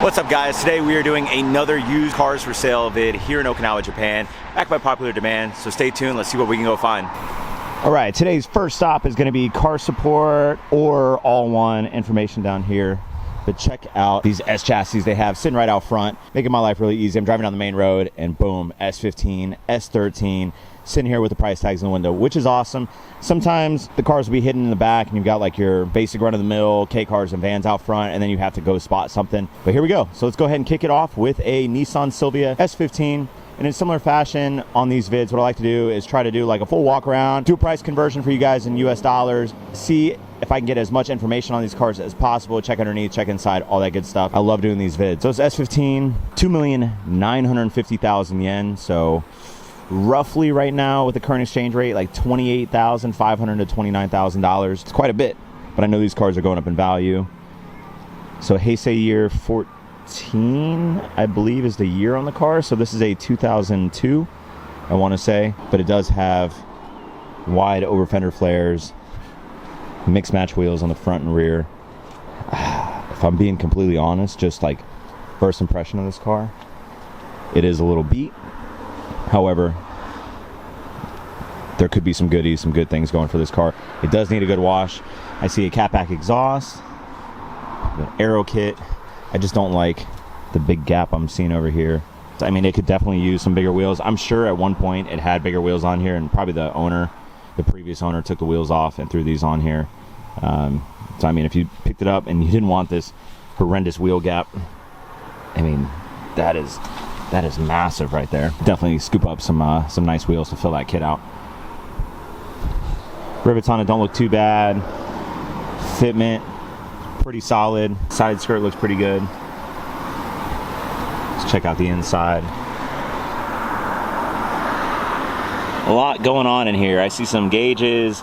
What's up guys, today we are doing another used cars for sale vid here in Okinawa, Japan, backed by popular demand, so stay tuned, let's see what we can go find. All right, today's first stop is gonna be car support or all-one information down here. But check out these S chassis they have sitting right out front, making my life really easy. I'm driving down the main road and boom, S15, S13, sitting here with the price tags in the window, which is awesome. Sometimes the cars will be hidden in the back and you've got like your basic run-of-the-mill K cars and vans out front, and then you have to go spot something. But here we go. So let's go ahead and kick it off with a Nissan Silvia S15. And in similar fashion on these vids, what I like to do is try to do like a full walk around, do a price conversion for you guys in US dollars, see if I can get as much information on these cars as possible, check underneath, check inside, all that good stuff. I love doing these vids. So it's S15, 2,950,000 yen. So roughly right now with the current exchange rate, like $28,500 to $29,000. It's quite a bit, but I know these cars are going up in value. So Hiace year 14, I believe, is the year on the car. So this is a 2002, I want to say, but it does have wide over fender flares, mixed match wheels on the front and rear. If I'm being completely honest, just like first impression of this car, it is a little beat. However, there could be some goodies, some good things going for this car. It does need a good wash. I see a catback exhaust, an aero kit. I just don't like the big gap I'm seeing over here. I mean, it could definitely use some bigger wheels. I'm sure at one point it had bigger wheels on here, and probably the previous owner took the wheels off and threw these on here. So I mean, if you picked it up and you didn't want this horrendous wheel gap, I mean, that is massive right there. Definitely scoop up some nice wheels to fill that kit out. Rivets on it don't look too bad. Fitment, pretty solid. Side skirt looks pretty good. Let's check out the inside. A lot going on in here. I see some gauges.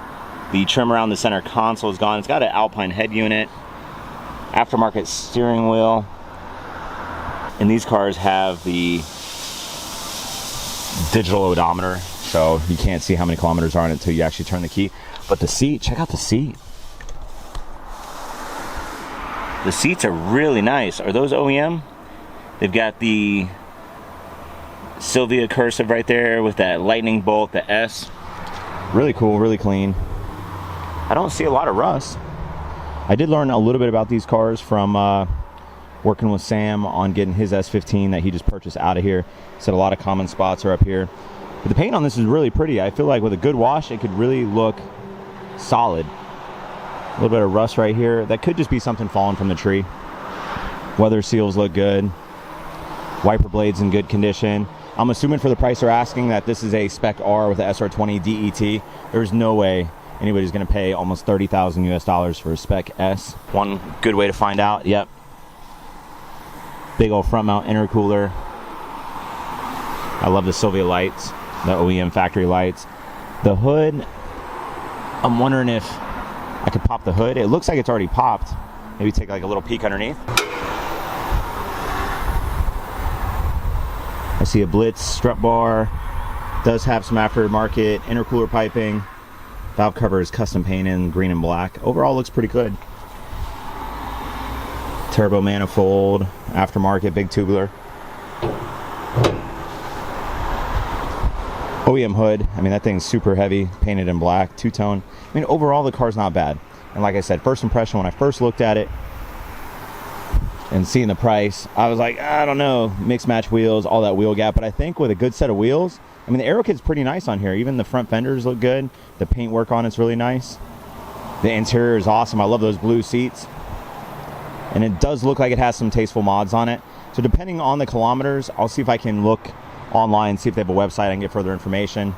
The trim around the center console is gone. It's got an Alpine head unit, aftermarket steering wheel, and these cars have the digital odometer, so you can't see how many kilometers are on it until you actually turn the key. But the seat, check out the seat. The seats are really nice. Are those OEM? They've got the Silvia cursive right there with that lightning bolt, the S. Really cool, really clean. I don't see a lot of rust. I did learn a little bit about these cars from working with Sam on getting his S15 that he just purchased out of here. Said a lot of common spots are up here. But the paint on this is really pretty. I feel like with a good wash, it could really look solid. A little bit of rust right here. That could just be something falling from the tree. Weather seals look good. Wiper blades in good condition. I'm assuming for the price they're asking that this is a Spec R with a SR20 DET. There's no way anybody's going to pay almost 30,000 US dollars for a Spec S. One good way to find out, yep. Big old front mount intercooler. I love the Silvia lights, the OEM factory lights. The hood, I'm wondering if I could pop the hood. It looks like it's already popped. Maybe take like a little peek underneath. I see a Blitz strut bar. Does have some aftermarket intercooler piping. Valve cover is custom painted in green and black. Overall looks pretty good. Turbo manifold, aftermarket, big tubular. OEM hood, I mean, that thing's super heavy, painted in black, two-tone. I mean, overall the car's not bad. And like I said, first impression when I first looked at it and seeing the price, I was like, I don't know, mixed match wheels, all that wheel gap. But I think with a good set of wheels, I mean, the aero kit's pretty nice on here. Even the front fenders look good. The paint work on it's really nice. The interior is awesome. I love those blue seats. And it does look like it has some tasteful mods on it. So depending on the kilometers, I'll see if I can look online, see if they have a website, I can get further information.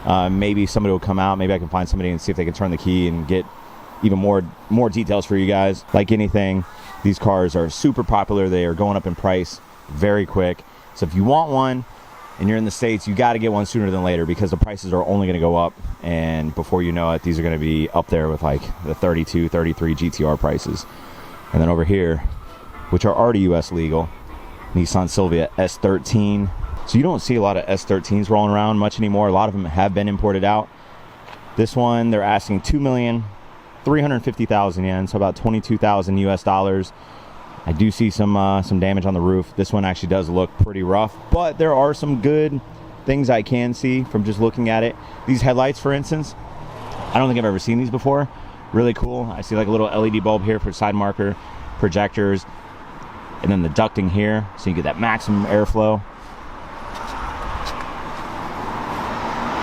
Maybe somebody will come out. Maybe I can find somebody and see if they can turn the key and get even more details for you guys. Like anything, these cars are super popular. They are going up in price very quick. So if you want one and you're in the States, you got to get one sooner than later, because the prices are only going to go up, and before you know it, these are going to be up there with like the 32, 33 GTR prices. And then over here, which are already US legal, Nissan Silvia S15. So you don't see a lot of S13s rolling around much anymore. A lot of them have been imported out. This one, they're asking 2,350,000 yen, so about 22,000 US dollars. I do see some damage on the roof. This one actually does look pretty rough, but there are some good things I can see from just looking at it. These headlights, for instance, I don't think I've ever seen these before. Really cool. I see like a little LED bulb here for side marker, projectors, and then the ducting here, so you get that maximum airflow.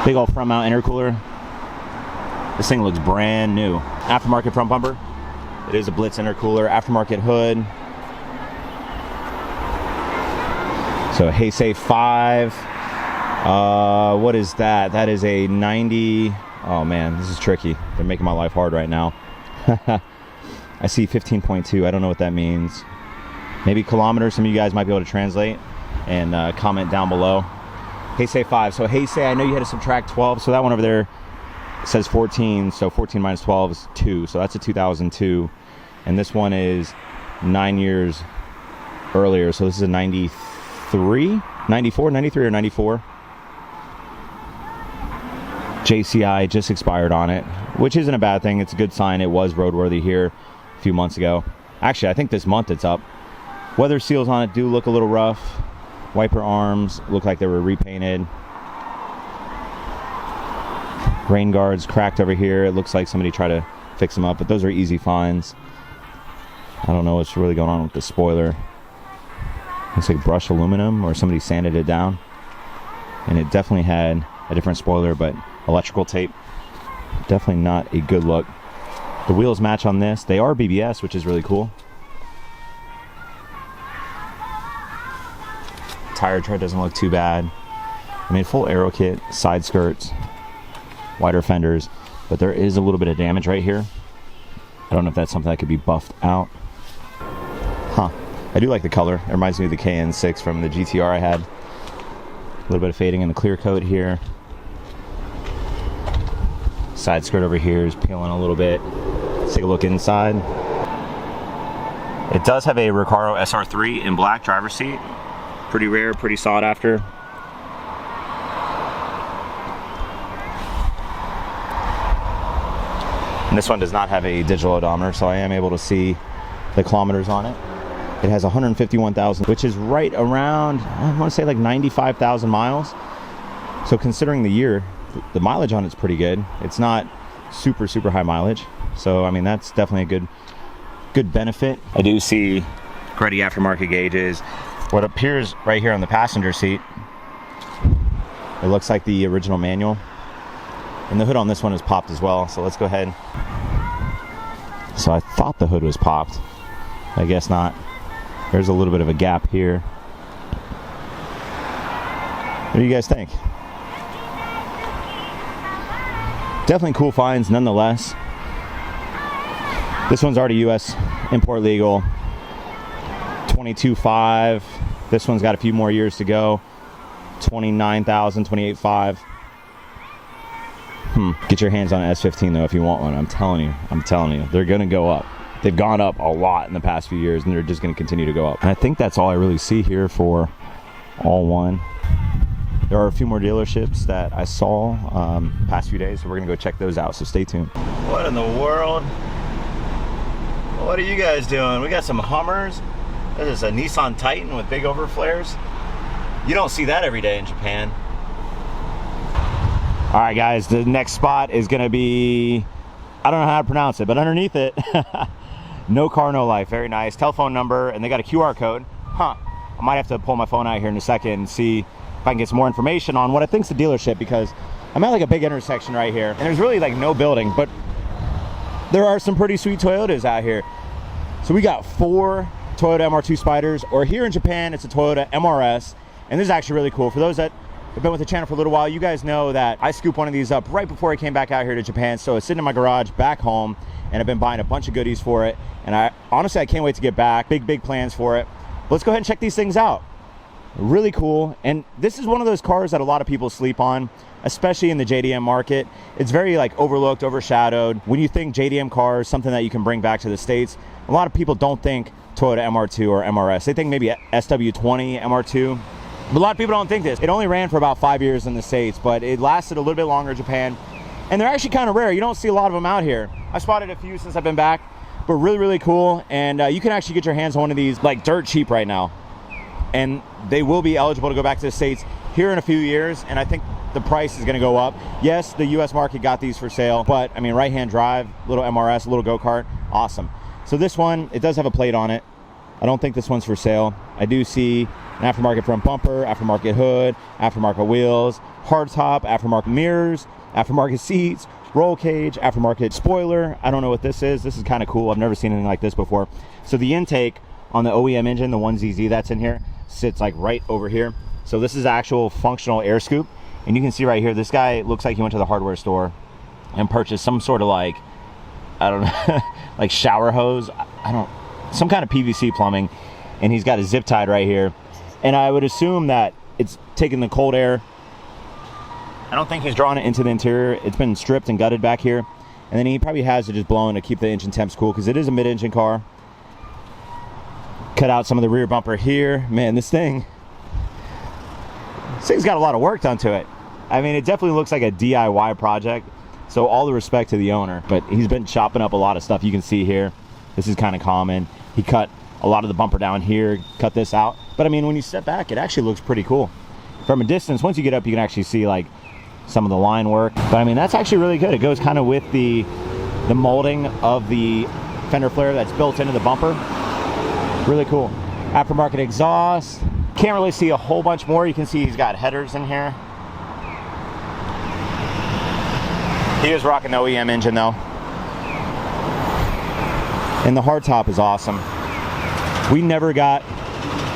Big old front mount intercooler. This thing looks brand new. Aftermarket front bumper. It is a Blitz intercooler. Aftermarket hood. So Hiace 5. What is that? That is a 90. Oh man, this is tricky. They're making my life hard right now. I see 15.2. I don't know what that means. Maybe kilometers. Some of you guys might be able to translate and comment down below. Hiace 5. So Hiace, I know you had to subtract 12. So that one over there says 14. So 14 minus 12 is 2. So that's a 2002. And this one is 9 years earlier. So this is a 93, 94, 93 or 94. JCI just expired on it, which isn't a bad thing. It's a good sign. It was roadworthy here a few months ago. Actually, I think this month it's up. Weather seals on it do look a little rough. Wiper arms look like they were repainted. Rain guards cracked over here. It looks like somebody tried to fix them up, but those are easy finds. I don't know what's really going on with the spoiler. Looks like brushed aluminum or somebody sanded it down. And it definitely had a different spoiler, but electrical tape. Definitely not a good look. The wheels match on this. They are BBS, which is really cool. Tire tread doesn't look too bad. I mean, full aero kit, side skirts, wider fenders, but there is a little bit of damage right here. I don't know if that's something that could be buffed out. Huh. I do like the color. It reminds me of the KN6 from the GTR I had. A little bit of fading in the clear coat here. Side skirt over here is peeling a little bit. Let's take a look inside. It does have a Recaro SR3 in black driver's seat. Pretty rare, pretty sought after. And this one does not have a digital odometer, so I am able to see the kilometers on it. It has 151,000, which is right around, I want to say like 95,000 miles. So considering the year, the mileage on it's pretty good. It's not super high mileage. So I mean, that's definitely a good benefit. I do see Gretty aftermarket gauges. What appears right here on the passenger seat, it looks like the original manual. And the hood on this one is popped as well. So let's go ahead. So I thought the hood was popped. I guess not. There's a little bit of a gap here. What do you guys think? Definitely cool finds nonetheless. This one's already US import legal. 22.5. This one's got a few more years to go. 29,000, 28.5. Get your hands on an S15 though if you want one. I'm telling you, they're gonna go up. They've gone up a lot in the past few years, and they're just gonna continue to go up. And I think that's all I really see here for all one. There are a few more dealerships that I saw past few days, so we're gonna go check those out. So stay tuned. What in the world? What are you guys doing? We got some Hummers. This is a Nissan Titan with big overflares. You don't see that every day in Japan. All right, guys, the next spot is gonna be, I don't know how to pronounce it, but underneath it, No Car, No Life. Very nice. Telephone number, and they got a QR code. I might have to pull my phone out here in a second and see if I can get some more information on what I think's the dealership, because I'm at like a big intersection right here, and there's really like no building, but there are some pretty sweet Toyotas out here. So we got 4 Toyota MR2 Spyders, or here in Japan, it's a Toyota MRS, and this is actually really cool. For those that have been with the channel for a little while, you guys know that I scooped one of these up right before I came back out here to Japan, so it's sitting in my garage back home, and I've been buying a bunch of goodies for it, and I can't wait to get back. Big plans for it. Let's go ahead and check these things out. Really cool. And this is one of those cars that a lot of people sleep on, especially in the JDM market. It's very like overlooked, overshadowed. When you think JDM cars, something that you can bring back to the States, a lot of people don't think Toyota MR2 or MRS. They think maybe SW20 MR2. But a lot of people don't think this. It only ran for about 5 years in the States, but it lasted a little bit longer in Japan. And they're actually kind of rare. You don't see a lot of them out here. I spotted a few since I've been back. but really, really cool. And you can actually get your hands on one of these like dirt cheap right now. And they will be eligible to go back to the States here in a few years. And I think the price is going to go up. Yes, the US market got these for sale, but I mean, right-hand drive, little MRS, little go-kart, awesome. So this one, it does have a plate on it. I don't think this one's for sale. I do see an aftermarket front bumper, aftermarket hood, aftermarket wheels, hardtop, aftermarket mirrors, aftermarket seats, roll cage, aftermarket spoiler. I don't know what this is. This is kind of cool. I've never seen anything like this before. So the intake on the OEM engine, the 1ZZ that's in here, sits like right over here. So this is actual functional air scoop. And you can see right here, this guy looks like he went to the hardware store and purchased some sort of like, I don't know, like shower hose. Some kind of PVC plumbing. And he's got a zip tied right here. And I would assume that it's taking the cold air. I don't think he's drawn it into the interior. It's been stripped and gutted back here. And then he probably has it just blowing to keep the engine temps cool, because it is a mid-engine car. Cut out some of the rear bumper here. Man, this thing's got a lot of work done to it. I mean, it definitely looks like a DIY project. So all the respect to the owner, but he's been chopping up a lot of stuff. You can see here, this is kind of common. He cut a lot of the bumper down here, cut this out. But I mean, when you step back, it actually looks pretty cool. From a distance, once you get up, you can actually see like some of the line work. But I mean, that's actually really good. It goes kind of with the molding of the fender flare that's built into the bumper. Really cool. Aftermarket exhaust. Can't really see a whole bunch more. You can see he's got headers in here. He is rocking the OEM engine though. And the hardtop is awesome. We never got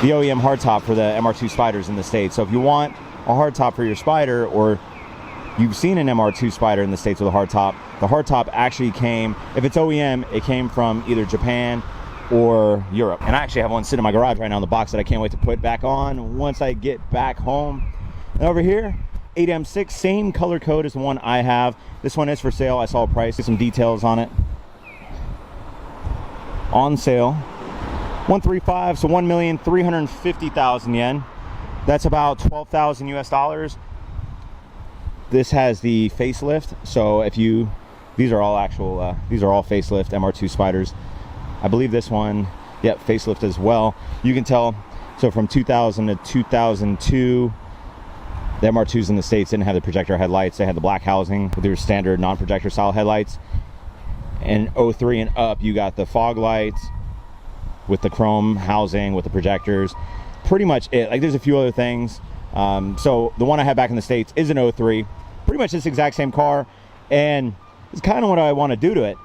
the OEM hardtop for the MR2 Spyders in the States. So if you want a hardtop for your Spider, or you've seen an MR2 Spider in the States with a hardtop, the hardtop actually came, if it's OEM, it came from either Japan or Europe. And I actually have one sitting in my garage right now in the box that I can't wait to put back on once I get back home. And over here, 8M6, same color code as the one I have. This one is for sale. I saw a price, some details on it. On sale. 135, so 1,350,000 yen. That's about 12,000 US dollars. This has the facelift. So if you, these are all actual, these are all facelift MR2 Spyders. I believe this one, yep, facelift as well. You can tell, so from 2000 to 2002, the MR2s in the States didn't have the projector headlights. They had the black housing with their standard non-projector style headlights. And 03 and up, you got the fog lights with the chrome housing with the projectors. Pretty much it. Like, there's a few other things. So the one I had back in the States is an 03. Pretty much this exact same car. And it's kind of what I want to do to it.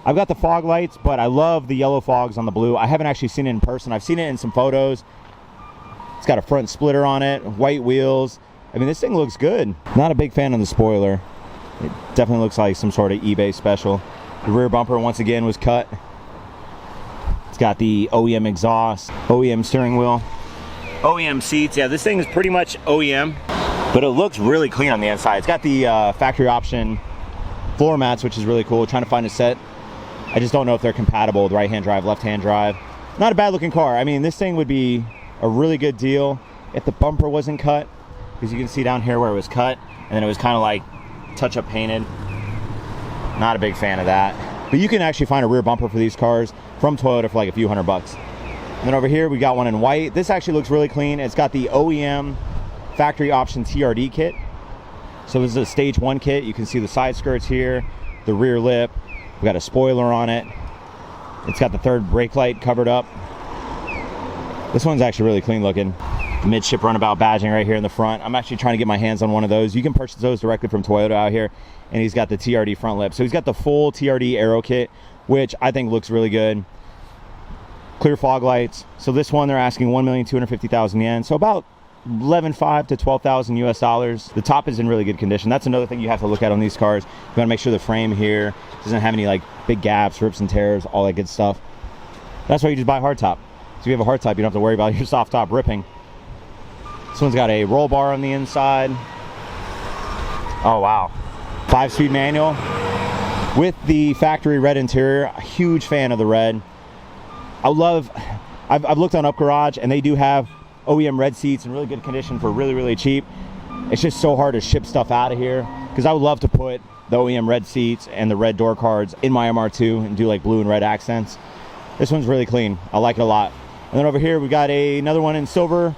I've got the fog lights, but I love the yellow fogs on the blue. I haven't actually seen it in person. I've seen it in some photos. It's got a front splitter on it, white wheels. I mean, this thing looks good. Not a big fan of the spoiler. It definitely looks like some sort of eBay special. The rear bumper, once again, was cut. It's got the OEM exhaust, OEM steering wheel, OEM seats. Yeah, this thing is pretty much OEM, but it looks really clean on the inside. It's got the factory option floor mats, which is really cool. Trying to find a set. I just don't know if they're compatible with right-hand drive, left-hand drive. Not a bad looking car. I mean, this thing would be a really good deal if the bumper wasn't cut, because you can see down here where it was cut, and then it was kind of like touch-up painted. Not a big fan of that. But you can actually find a rear bumper for these cars from Toyota for like a few $100. And then over here, we got one in white. This actually looks really clean. It's got the OEM factory option TRD kit. So this is a stage 1 kit. You can see the side skirts here, the rear lip. We got a spoiler on it. It's got the third brake light covered up. This one's actually really clean looking. The midship runabout badging right here in the front. I'm actually trying to get my hands on one of those. You can purchase those directly from Toyota out here. And he's got the TRD front lip. So he's got the full TRD aero kit, which I think looks really good. Clear fog lights. So this one, they're asking 1,250,000 yen. So about 11.5 to 12,000 US dollars. The top is in really good condition. That's another thing you have to look at on these cars. You want to make sure the frame here doesn't have any like big gaps, rips and tears, all that good stuff. That's why you just buy a hardtop. So if you have a hardtop, you don't have to worry about your soft top ripping. This one's got a roll bar on the inside. Oh wow. 5-speed manual with the factory red interior. A huge fan of the red. I've looked on Up Garage, and they do have OEM red seats in really good condition for really, really cheap. It's just so hard to ship stuff out of here because I would love to put the OEM red seats and the red door cards in my MR2 and do like blue and red accents. This one's really clean. I like it a lot. And then over here we got another one in silver,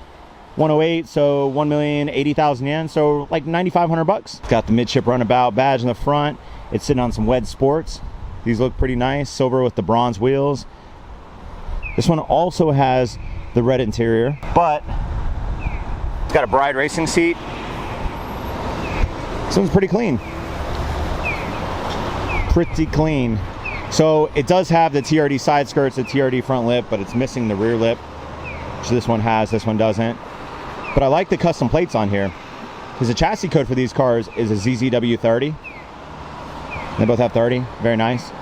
108, so 1,080,000 yen, so like 9,500 bucks. It's got the midship runabout badge in the front. It's sitting on some Wed Sports. These look pretty nice, silver with the bronze wheels. This one also has the red interior, but it's got a Bride racing seat. This one's pretty clean. Pretty clean. So it does have the TRD side skirts, the TRD front lip, but it's missing the rear lip, which this one has, this one doesn't. But I like the custom plates on here, because the chassis code for these cars is a ZZW30. They both have 30, very nice. It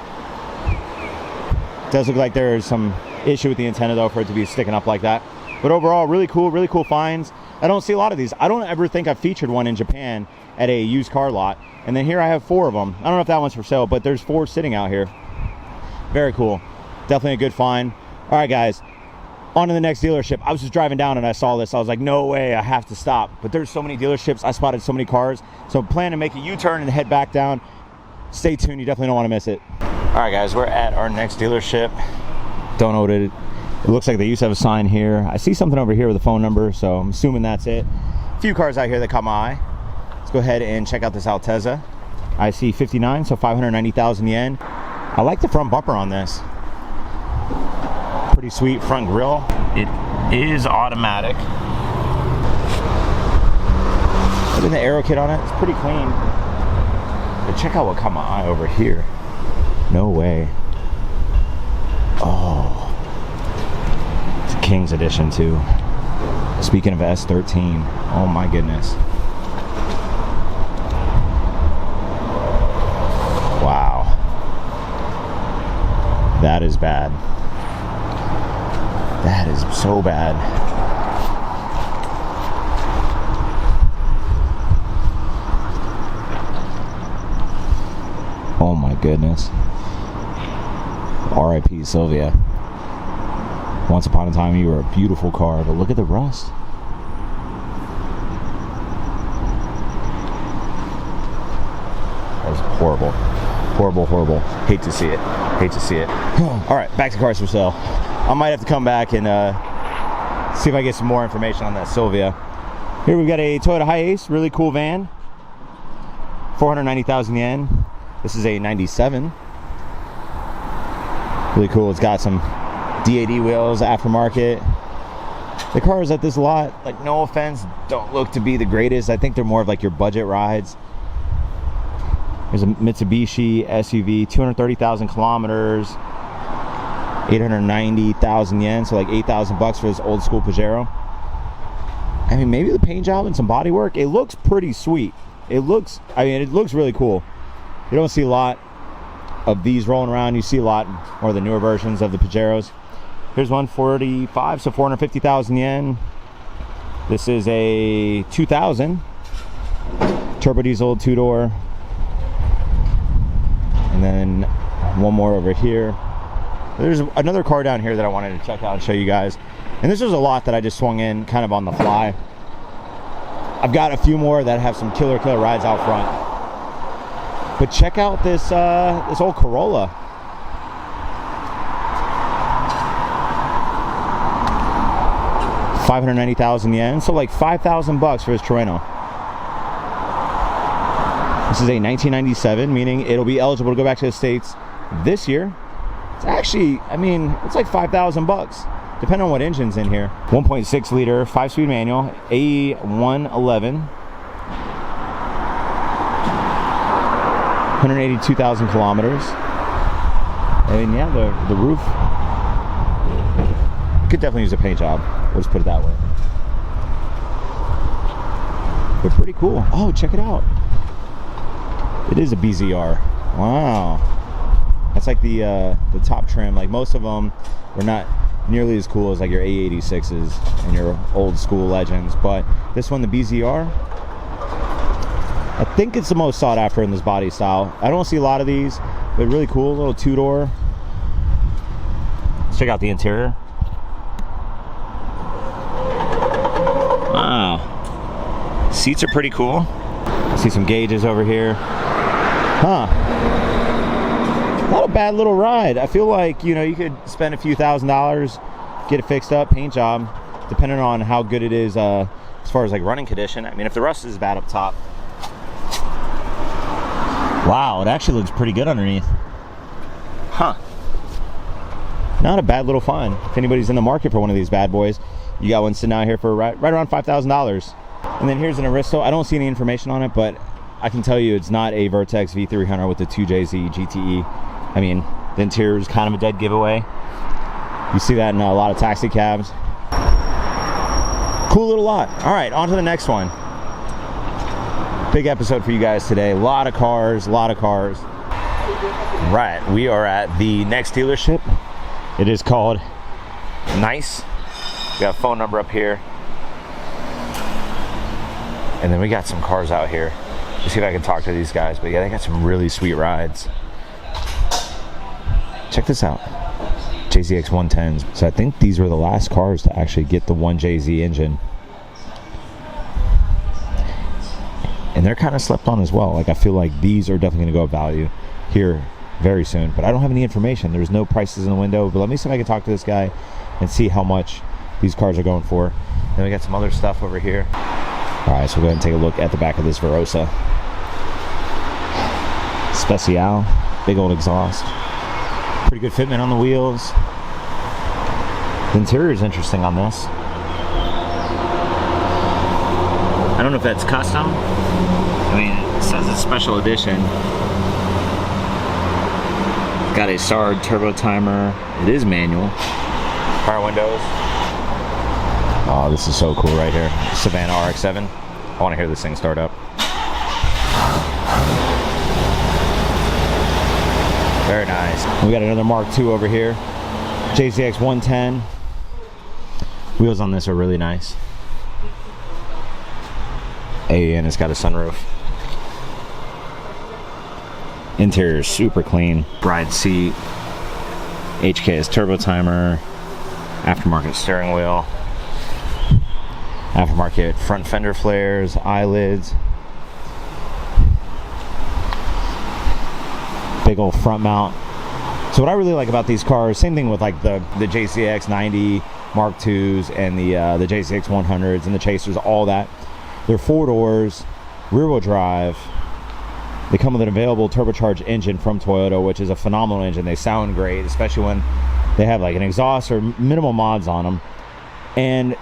does look like there's some issue with the antenna though for it to be sticking up like that. But overall, really cool finds. I don't see a lot of these. I don't ever think I've featured one in Japan at a used car lot. And then here I have 4 of them. I don't know if that one's for sale, but there's 4 sitting out here. Very cool. Definitely a good find. All right, guys, on to the next dealership. I was just driving down and I saw this. I was like, no way, I have to stop. But there's so many dealerships. I spotted so many cars. So I'm planning to make a U-turn and head back down. Stay tuned. You definitely don't want to miss it. All right, guys, we're at our next dealership. Don't know what it looks like. They used to have a sign here. I see something over here with a phone number, so I'm assuming that's it. A few cars out here that caught my eye. Let's go ahead and check out this Altezza. IC 59, so 590,000 yen. I like the front bumper on this. Pretty sweet front grille. It is automatic. Look at the aero kit on it. It's pretty clean. But check out what caught my eye over here. No way. Oh. It's a King's Edition too. Speaking of S13. Oh my goodness. Wow. That is bad. That is so bad. Oh my goodness. R.I.P. Silvia. Once upon a time you were a beautiful car, but look at the rust. That was horrible. Horrible. Hate to see it. Hate to see it. All right, back to cars for sale. I might have to come back and see if I get some more information on that Silvia. Here we've got a Toyota Hiace, really cool van. 490,000 yen. This is a 97. Really cool. It's got some DAD wheels, aftermarket. The cars at this lot, like, no offense, don't look to be the greatest. I think they're more of like your budget rides. There's a Mitsubishi SUV, 230,000 kilometers, 890,000 yen, so like 8,000 bucks for this old school Pajero. I mean, maybe the paint job and some body work. It looks pretty sweet. It looks really cool. You don't see a lot of these rolling around. You see a lot more of the newer versions of the Pajeros. Here's 145, so 450,000 yen. This is a 2000 turbo diesel 2-door. And then one more over here. There's another car down here that I wanted to check out and show you guys. And this was a lot that I just swung in kind of on the fly. I've got a few more that have some killer rides out front. But check out this this old Corolla. $590,000 yen, so like 5,000 bucks for his Terreno. This is a 1997, meaning it'll be eligible to go back to the States this year. It's actually, I mean, it's like 5,000 bucks, depending on what engine's in here. 1.6 liter, 5-speed manual, A111. 182,000 kilometers. And yeah, the roof could definitely use a paint job. Let's put it that way. But pretty cool. Oh, check it out. It is a BZR. Wow. That's like the top trim. Like most of them were not nearly as cool as like your A86s and your old school legends. But this one, the BZR, I think it's the most sought after in this body style. I don't see a lot of these, but really cool. Little 2-door. Let's check out the interior. Wow. Seats are pretty cool. See some gauges over here. Huh. Not a bad little ride. I feel like, you know, you could spend a few $1,000s, get it fixed up, paint job, depending on how good it is as far as like running condition. I mean, if the rust is bad up top. Wow, it actually looks pretty good underneath. Huh. Not a bad little find. If anybody's in the market for one of these bad boys, you got one sitting out here for right around $5,000. And then here's an Aristo. I don't see any information on it, but I can tell you it's not a Vertex V300 with the 2JZ GTE. I mean, the interior is kind of a dead giveaway. You see that in a lot of taxi cabs. Cool little lot. All right, on to the next one. Big episode for you guys today. A lot of cars, a lot of cars. Right, we are at the next dealership. It is called Nice. We got a phone number up here. And then we got some cars out here. Let's see if I can talk to these guys. But yeah, they got some really sweet rides. Check this out. JZX 110s. So I think these were the last cars to actually get the 1JZ engine. And they're kind of slept on as well. Like, I feel like these are definitely going to go up value here very soon. But I don't have any information. There's no prices in the window. But let me see if I can talk to this guy and see how much these cars are going for. Then we got some other stuff over here. All right, so we'll go ahead and take a look at the back of this Verosa. Special, big old exhaust. Pretty good fitment on the wheels. The interior is interesting on this. I don't know if that's custom. I mean, it says it's special edition. Got a SARD turbo timer. It is manual. Power windows. Oh, this is so cool right here. Savannah RX-7. I want to hear this thing start up. Very nice. We got another Mark II over here. JZX 110. Wheels on this are really nice. And it's got a sunroof. Interior is super clean. Bride seat. HKS turbo timer. Aftermarket steering wheel. Aftermarket front fender flares, eyelids. Big old front mount. So what I really like about these cars, same thing with like the JCX 90 Mark IIs and the JCX 100s and the Chasers, all that. They're 4 doors, rear wheel drive. They come with an available turbocharged engine from Toyota, which is a phenomenal engine. They sound great, especially when they have like an exhaust or minimal mods on them. And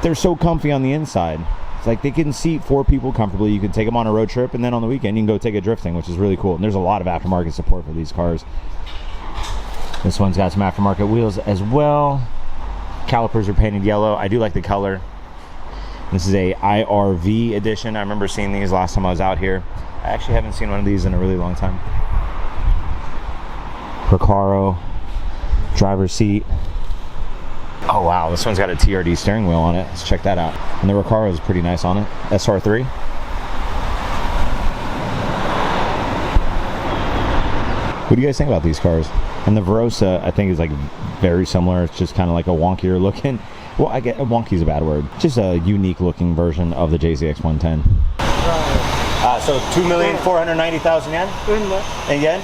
they're so comfy on the inside. It's like they can seat 4 people comfortably. You can take them on a road trip, and then on the weekend you can go take a drifting, which is really cool. And there's a lot of aftermarket support for these cars. This one's got some aftermarket wheels as well. Calipers are painted yellow. I do like the color. This is a IRV edition. I remember seeing these last time I was out here. I actually haven't seen one of these in a really long time. Recaro driver's seat. Oh wow, this one's got a TRD steering wheel on it. Let's check that out. And the Recaro is pretty nice on it. SR3. What do you guys think about these cars? And the Verosa, I think, is like very similar. It's just kind of like a wonkier looking. Well, I get wonky is a bad word. Just a unique looking version of the JZX 110. So 2,490,000 yen? In yen?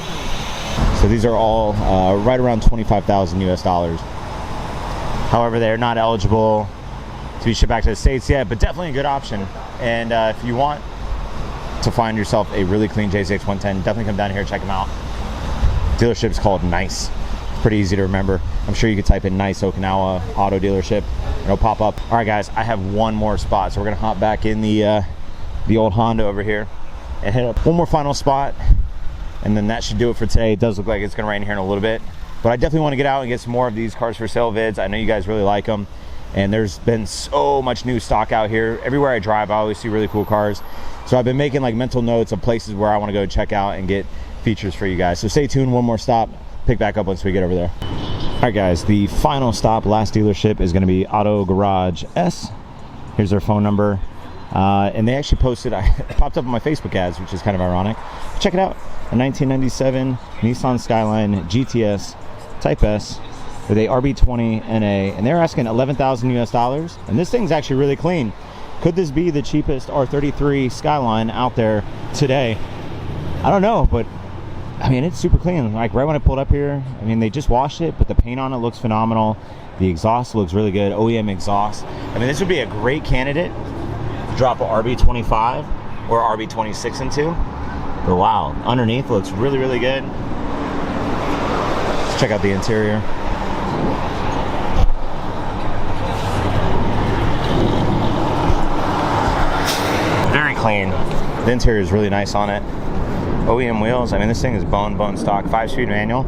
So these are all right around 25,000 US dollars. However, they're not eligible to be shipped back to the States yet, but definitely a good option. And if you want to find yourself a really clean JZX 110, definitely come down here and check them out. Dealership's called Nice. Pretty easy to remember. I'm sure you could type in Nice Okinawa Auto Dealership and it'll pop up. All right, guys, I have one more spot, so we're gonna hop back in the old Honda over here and hit up one more final spot, and then that should do it for today. It does look like it's gonna rain here in a little bit, but I definitely want to get out and get some more of these cars for sale vids. I know you guys really like them, and there's been so much new stock out here. Everywhere I drive, I always see really cool cars, so I've been making like mental notes of places where I want to go check out and get features for you guys. So stay tuned. One more stop, pick back up once we get over there. All right, guys, the final stop, last dealership, is going to be Auto Garage S. Here's their phone number, and they actually posted, it popped up on my Facebook ads, which is kind of ironic. Check it out. A 1997 Nissan Skyline GTS Type S with a RB20 NA, and they're asking 11,000 US dollars, and this thing's actually really clean. Could this be the cheapest R33 Skyline out there today? I don't know, but I mean, it's super clean. Like right when I pulled up here, I mean, they just washed it, but the paint on it looks phenomenal. The exhaust looks really good, OEM exhaust. I mean, this would be a great candidate to drop a RB25 or RB26 into. But wow, underneath looks really, really good. Let's check out the interior. Very clean. The interior is really nice on it. OEM wheels. I mean, this thing is bone stock, 5-speed manual,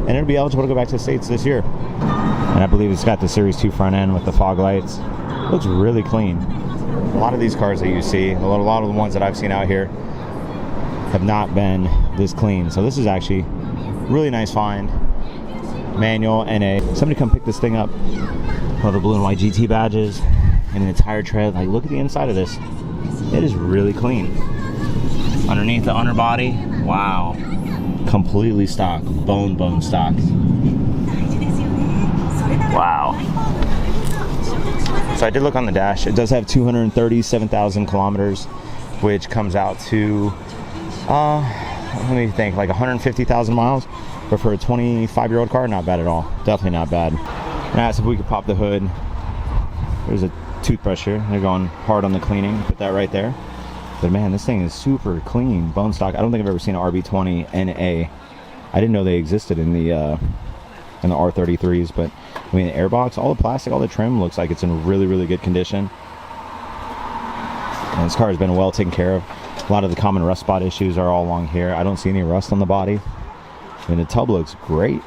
and it'll be eligible to go back to the States this year. And I believe it's got the Series 2 front end with the fog lights. Looks really clean. A lot of these cars that you see, a lot of the ones that I've seen out here have not been this clean. So this is actually really nice find. Manual NA. Somebody come pick this thing up. All the blue and white GT badges and the tire tread. Like, look at the inside of this. It is really clean. Underneath the underbody, wow, completely stock, bone stock. Wow. So I did look on the dash. It does have 237,000 kilometers, which comes out to, let me think, like 150,000 miles. But for a 25-year-old car, not bad at all. Definitely not bad. And I asked if we could pop the hood. There's a toothbrush here. They're going hard on the cleaning. Put that right there. But man, this thing is super clean, bone stock. I don't think I've ever seen an RB20 NA. I didn't know they existed in the R33s, but I mean, the airbox, all the plastic, all the trim looks like it's in really, really good condition. And this car has been well taken care of. A lot of the common rust spot issues are all along here. I don't see any rust on the body. I mean, the tub looks great.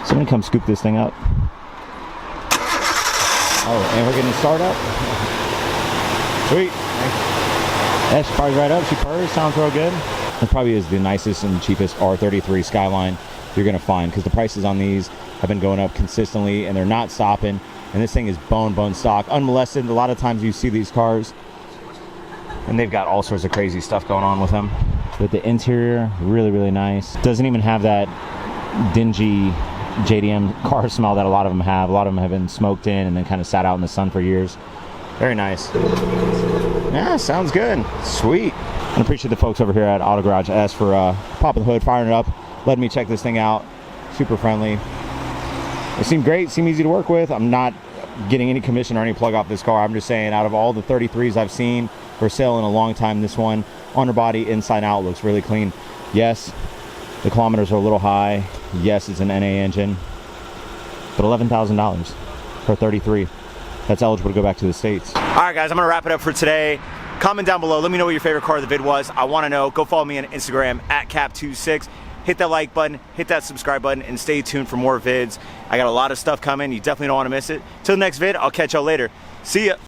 Somebody come scoop this thing up. Oh, and we're getting the start up. Sweet. Yeah, she fires right up. She purrs. Sounds real good. It probably is the nicest and cheapest R33 Skyline you're going to find, because the prices on these have been going up consistently and they're not stopping. And this thing is bone stock, unmolested. A lot of times you see these cars and they've got all sorts of crazy stuff going on with them. But the interior, really, really nice. Doesn't even have that dingy JDM car smell that a lot of them have. A lot of them have been smoked in and then kind of sat out in the sun for years. Very nice. Yeah, sounds good. Sweet. I appreciate the folks over here at Auto Garage S for popping the hood, firing it up, letting me check this thing out. Super friendly. It seemed great, seemed easy to work with. I'm not getting any commission or any plug off this car. I'm just saying, out of all the 33s I've seen for sale in a long time, this one, underbody, inside out, looks really clean. Yes, the kilometers are a little high. Yes, it's an NA engine. But $11,000 for 33. That's eligible to go back to the States. All right, guys, I'm gonna wrap it up for today. Comment down below. Let me know what your favorite car of the vid was. I wanna know. Go follow me on Instagram at Cap26. Hit that like button, hit that subscribe button, and stay tuned for more vids. I got a lot of stuff coming. You definitely don't wanna miss it. Till the next vid, I'll catch y'all later. See ya.